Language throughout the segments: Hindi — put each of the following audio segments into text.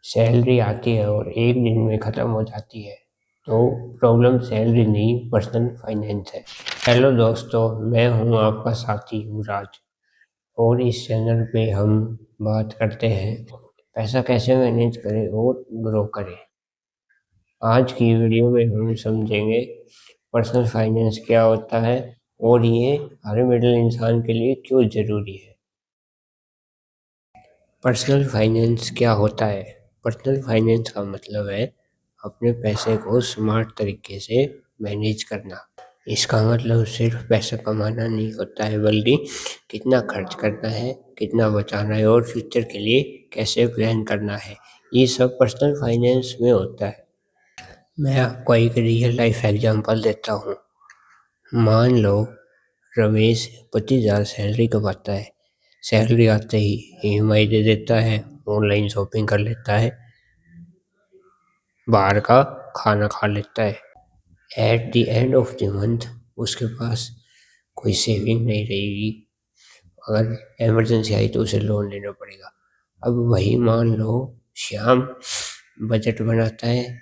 सैलरी आती है और एक दिन में ख़त्म हो जाती है तो प्रॉब्लम सैलरी नहीं, पर्सनल फाइनेंस है। हेलो दोस्तों, मैं हूं आपका साथी युवराज और इस चैनल पे हम बात करते हैं पैसा कैसे मैनेज करें और ग्रो करें। आज की वीडियो में हम समझेंगे पर्सनल फाइनेंस क्या होता है और ये हर मिडिल इंसान के लिए क्यों ज़रूरी है। पर्सनल फाइनेंस क्या होता है? पर्सनल फाइनेंस का मतलब है अपने पैसे को स्मार्ट तरीके से मैनेज करना। इसका मतलब सिर्फ पैसा कमाना नहीं होता है, बल्कि कितना खर्च करना है, कितना बचाना है और फ्यूचर के लिए कैसे प्लान करना है। ये सब पर्सनल फाइनेंस में होता है। मैं आपको एक रियल लाइफ एग्जांपल देता हूँ। मान लो रमेश 25,000 सैलरी कमाता है। सैलरी आते ही ईएमआई दे देता है, ऑनलाइन शॉपिंग कर लेता है, बाहर का खाना खा लेता है। At the end of the month उसके पास कोई सेविंग नहीं रहेगी। अगर इमरजेंसी आई तो उसे लोन लेना पड़ेगा। अब वही मान लो श्याम बजट बनाता है,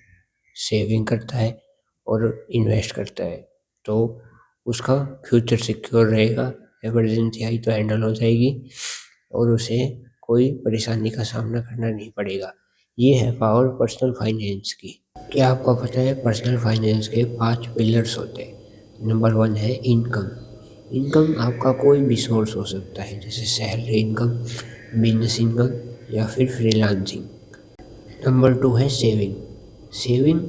सेविंग करता है और इन्वेस्ट करता है, तो उसका फ्यूचर सिक्योर रहेगा। इमरजेंसी आई तो हैंडल हो जाएगी और उसे कोई परेशानी का सामना करना नहीं पड़ेगा। ये है पावर पर्सनल फाइनेंस की। क्या आपको पता है पर्सनल फाइनेंस के 5 पिलर्स होते हैं? नंबर 1 है इनकम। इनकम आपका कोई भी सोर्स हो सकता है, जैसे सैलरी इनकम, बिजनेस इनकम या फिर फ्रीलांसिंग। नंबर 2 है सेविंग। सेविंग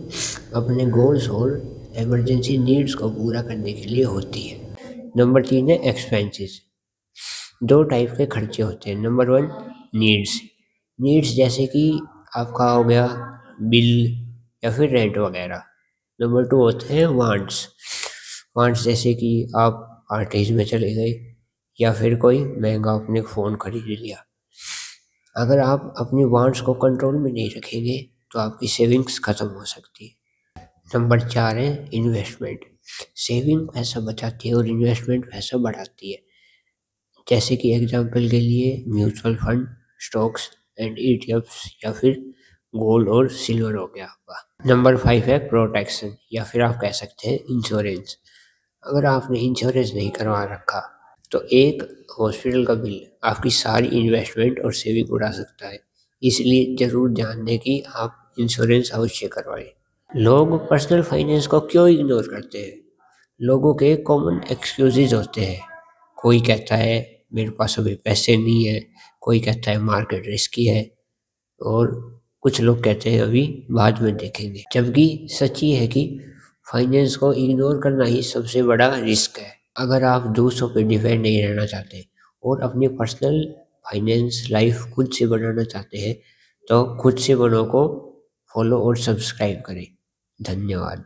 अपने गोल्स और इमरजेंसी नीड्स को पूरा करने के लिए होती है। नंबर 3 है एक्सपेंसेस। 2 टाइप के खर्चे होते हैं। Number 1 needs. नीड्स जैसे कि आपका हो गया बिल या फिर रेंट वगैरह। नंबर 2 होते हैं वांट्स। वांट्स जैसे कि आप पार्टीज में चले गए या फिर कोई महंगा आपने फ़ोन खरीद लिया। अगर आप अपनी वांट्स को कंट्रोल में नहीं रखेंगे तो आपकी सेविंग्स खत्म हो सकती है। नंबर 4 है इन्वेस्टमेंट। सेविंग पैसा बचाती है और इन्वेस्टमेंट पैसा बढ़ाती है। जैसे कि एग्जांपल के लिए mutual fund, stocks and ETFs या फिर गोल्ड और सिल्वर हो गया आपका। नंबर 5 है प्रोटेक्शन या फिर आप कह सकते हैं इंश्योरेंस। अगर आपने इंश्योरेंस नहीं करवा रखा तो एक हॉस्पिटल का बिल आपकी सारी इन्वेस्टमेंट और सेविंग उड़ा सकता है। इसलिए ज़रूर ध्यान दें कि आप इंश्योरेंस अवश्य करवाएं। लोग पर्सनल फाइनेंस को क्यों इग्नोर करते हैं? लोगों के कॉमन एक्सक्यूजेज होते हैं। कोई कहता है मेरे पास अभी पैसे नहीं है, कोई कहता है मार्केट रिस्की है और कुछ लोग कहते हैं अभी बाद में देखेंगे। जबकि सच ये है कि फाइनेंस को इग्नोर करना ही सबसे बड़ा रिस्क है। अगर आप दूसरों पे डिपेंड नहीं रहना चाहते और अपनी पर्सनल फाइनेंस लाइफ खुद से बनाना चाहते हैं तो खुद से बनो को फॉलो और सब्सक्राइब करें। धन्यवाद।